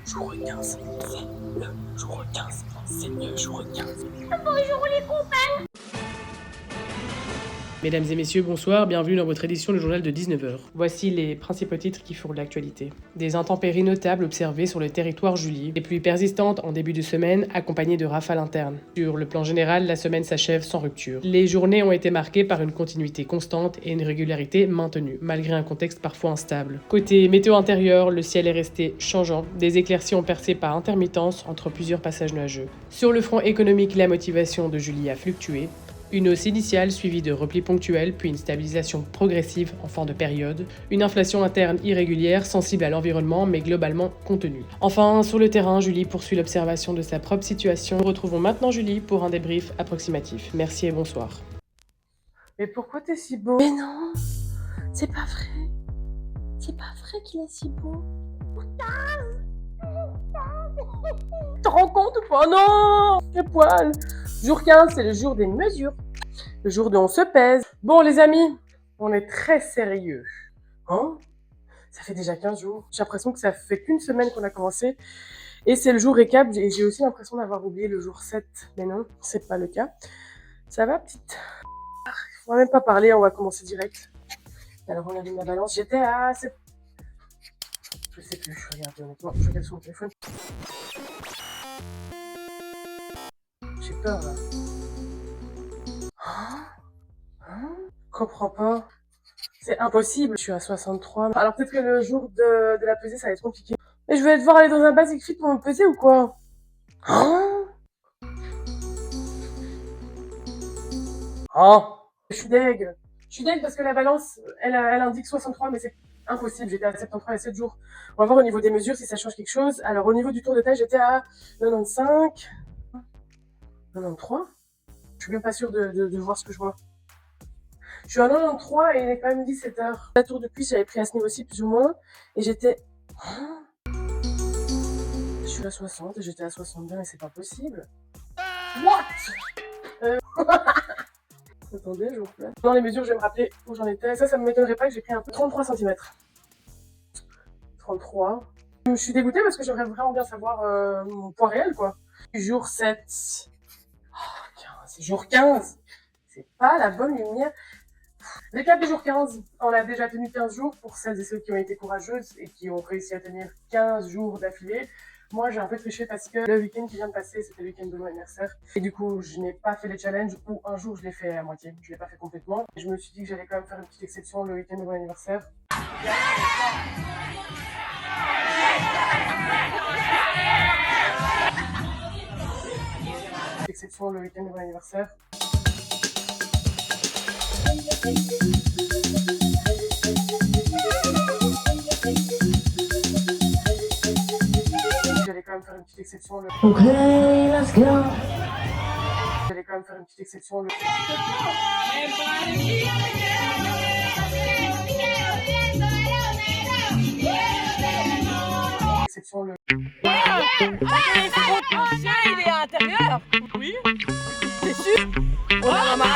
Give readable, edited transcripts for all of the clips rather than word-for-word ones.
Jour 15, c'est le jour 15, c'est le jour 15. Bonjour les copains. Mesdames et messieurs, bonsoir, bienvenue dans votre édition du journal de 19h. Voici les principaux titres qui font l'actualité. Des intempéries notables observées sur le territoire Julie, des pluies persistantes en début de semaine accompagnées de rafales internes. Sur le plan général, la semaine s'achève sans rupture. Les journées ont été marquées par une continuité constante et une régularité maintenue, malgré un contexte parfois instable. Côté météo intérieur, le ciel est resté changeant, des éclaircies ont percé par intermittence entre plusieurs passages nuageux. Sur le front économique, la motivation de Julie a fluctué. Une hausse initiale suivie de replis ponctuels, puis une stabilisation progressive en fin de période. Une inflation interne irrégulière, sensible à l'environnement, mais globalement contenue. Enfin, sur le terrain, Julie poursuit l'observation de sa propre situation. Retrouvons maintenant Julie pour un débrief approximatif. Merci et bonsoir. Mais pourquoi t'es si beau? Mais non, c'est pas vrai. C'est pas vrai qu'il est si beau. Tu te rends compte ou pas? Non! Les poils! Jour 15, c'est le jour des mesures. Le jour de on se pèse. Bon les amis, on est très sérieux. Hein? Ça fait déjà 15 jours. J'ai l'impression que ça fait qu'une semaine qu'on a commencé. Et c'est le jour récap. Et j'ai aussi l'impression d'avoir oublié le jour 7. Mais non, c'est pas le cas. Ça va, petite? On va même pas parler, on va commencer direct. Alors on allume la balance. J'étais à... Je sais plus, je regarde honnêtement. Je regarde sur mon téléphone. J'ai peur là. Je comprends pas. C'est impossible. Je suis à 63. Alors peut-être que le jour de la pesée, ça va être compliqué. Mais je vais devoir aller dans un basic fit pour me peser ou quoi? Je suis deg. Je suis deg parce que la balance, elle indique 63, mais c'est impossible. J'étais à 73 il y a 7 jours. On va voir au niveau des mesures si ça change quelque chose. Alors au niveau du tour de taille, j'étais à 95. 93. Je suis même pas sûre de voir ce que je vois. Je suis à 93 et il est quand même 17h. La tour de cuisse, j'avais pris à ce niveau-ci plus ou moins. Et j'étais... Je suis à 60 et j'étais à 62, mais c'est pas possible. What? Attendez, je vous replace. Dans les mesures, je vais me rappeler où j'en étais. Ça me m'étonnerait pas que j'ai pris un peu 33 cm. 33. Je suis dégoûtée parce que j'aimerais vraiment bien savoir mon poids réel, quoi. Jour 7. Oh, 15. Jour 15. C'est pas la bonne lumière. Récap du jour 15. On a déjà tenu 15 jours pour celles et ceux qui ont été courageuses et qui ont réussi à tenir 15 jours d'affilée. Moi, j'ai un peu triché parce que le week-end qui vient de passer, c'était le week-end de mon anniversaire. Et du coup, je n'ai pas fait les challenges ou un jour, je l'ai fait à moitié. Je l'ai pas fait complètement. Et je me suis dit que j'allais quand même faire une petite exception le week-end de mon anniversaire. Exception le week-end de mon anniversaire. J'allais quand même faire une petite exception le... Ok, let's go. J'allais quand même faire une petite exception le... Exception le... Ton chien, il est à l'intérieur. Oui. T'es sûr? Oh la maman.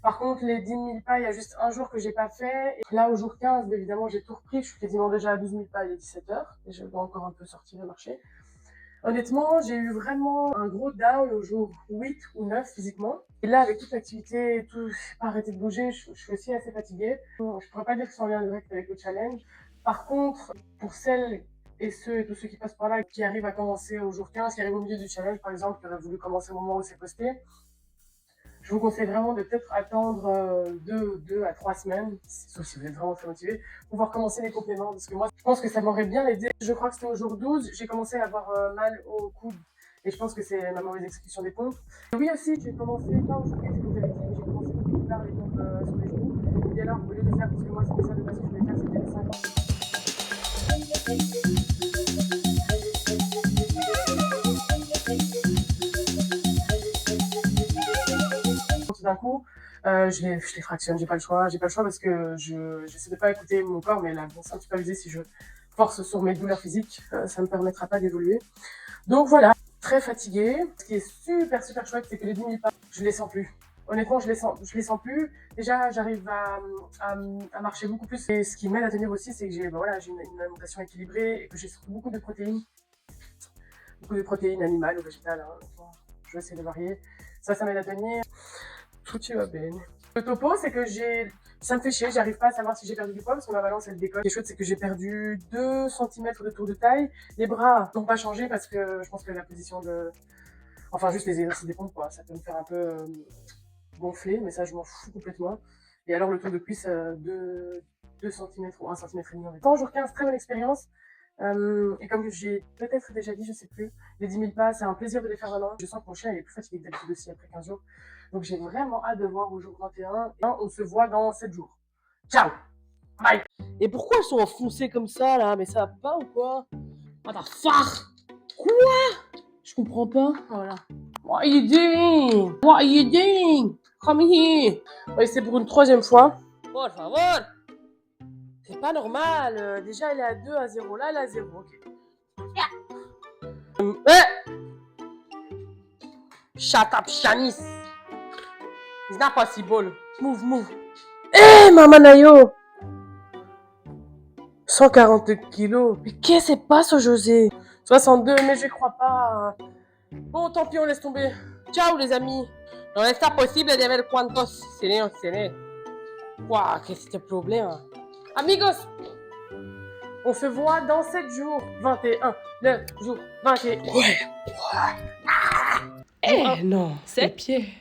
Par contre, les 10 000 pas, il y a juste un jour que j'ai pas fait. Et là, au jour 15, évidemment, j'ai tout repris. Je suis quasiment déjà à 12 000 pas, il est 17h. Et je dois encore un peu sortir et marcher. Honnêtement, j'ai eu vraiment un gros down au jour 8 ou 9 physiquement. Et là, avec toute l'activité et tout, j'ai pas arrêté de bouger, je suis aussi assez fatiguée. Je pourrais pas dire que c'est en lien direct avec le challenge. Par contre, pour celles et ceux et tous ceux qui passent par là, qui arrivent à commencer au jour 15, qui arrivent au milieu du challenge, par exemple, qui auraient voulu commencer au moment où c'est posté, je vous conseille vraiment de peut-être attendre 2 à 3 semaines, sauf si vous êtes vraiment très motivé, pour pouvoir commencer les compléments. Parce que moi, je pense que ça m'aurait bien aidé. Je crois que c'était au jour 12, j'ai commencé à avoir mal au coude. Et je pense que c'est ma mauvaise exécution des pompes. Et oui aussi, j'ai commencé, pas aujourd'hui, c'est comme j'avais dit, j'ai commencé beaucoup plus tard les pompes sur les genoux. Et alors, au lieu de faire, parce que moi c'était ça de base que je voulais faire, c'était les 50. D'un coup, je les fractionne, j'ai pas le choix parce que j'essaie de pas écouter mon corps, mais là, bon, c'est un petit peu abusé si je force sur mes douleurs physiques, ça me permettra pas d'évoluer. Donc voilà, très fatiguée. Ce qui est super chouette, c'est que les 10 000 pas, je les sens plus. honnêtement, je les sens plus. Déjà, j'arrive à marcher beaucoup plus. Et ce qui m'aide à tenir aussi, c'est que j'ai une alimentation équilibrée et que j'ai surtout beaucoup de protéines. Beaucoup de protéines animales ou végétales. Hein. Je vais essayer de varier. Ça m'aide à tenir. Tout va bien. Le topo, c'est que ça me fait chier, j'arrive pas à savoir si j'ai perdu du poids parce que ma balance elle déconne. Les choses, c'est que j'ai perdu 2 cm de tour de taille. Les bras n'ont pas changé parce que je pense que la position de. Enfin, juste les exercices des pompes, quoi. Ça peut me faire un peu gonfler, mais ça, je m'en fous complètement. Et alors, le tour de cuisse, 2 cm ou 1,5 cm en même temps. Jour 15, très bonne expérience. Et comme j'ai peut-être déjà dit, je sais plus, les 10 000 pas, c'est un plaisir de les faire maintenant. Je sens que mon chien il est plus fatigué que d'habitude aussi après 15 jours. Donc j'ai vraiment hâte de voir au jour 21. Et on se voit dans 7 jours. Ciao! Bye! Et pourquoi elles sont enfoncées comme ça là? Mais ça va pas ou quoi? What the fuck? Quoi? Je comprends pas. Voilà. What are you doing? What are you doing? Come here! Oui, c'est pour une 3e fois. Por favor. C'est pas normal. Déjà, elle est à 2 à 0. Là, elle est à 0. Ok. Shut up, Shanice. It's not possible. Move. Eh, Maman Nayo! 140 kilos. Mais qu'est-ce qui se passe, José? 62, mais je crois pas. Bon, tant pis, on laisse tomber. Ciao, les amis. No está posible de ver cuántos serenos seré. Wow, qu'est-ce que c'est le problème? Amigos, on se voit dans 7 jours. 21, le jour 21. Eh non, C'est- les pieds.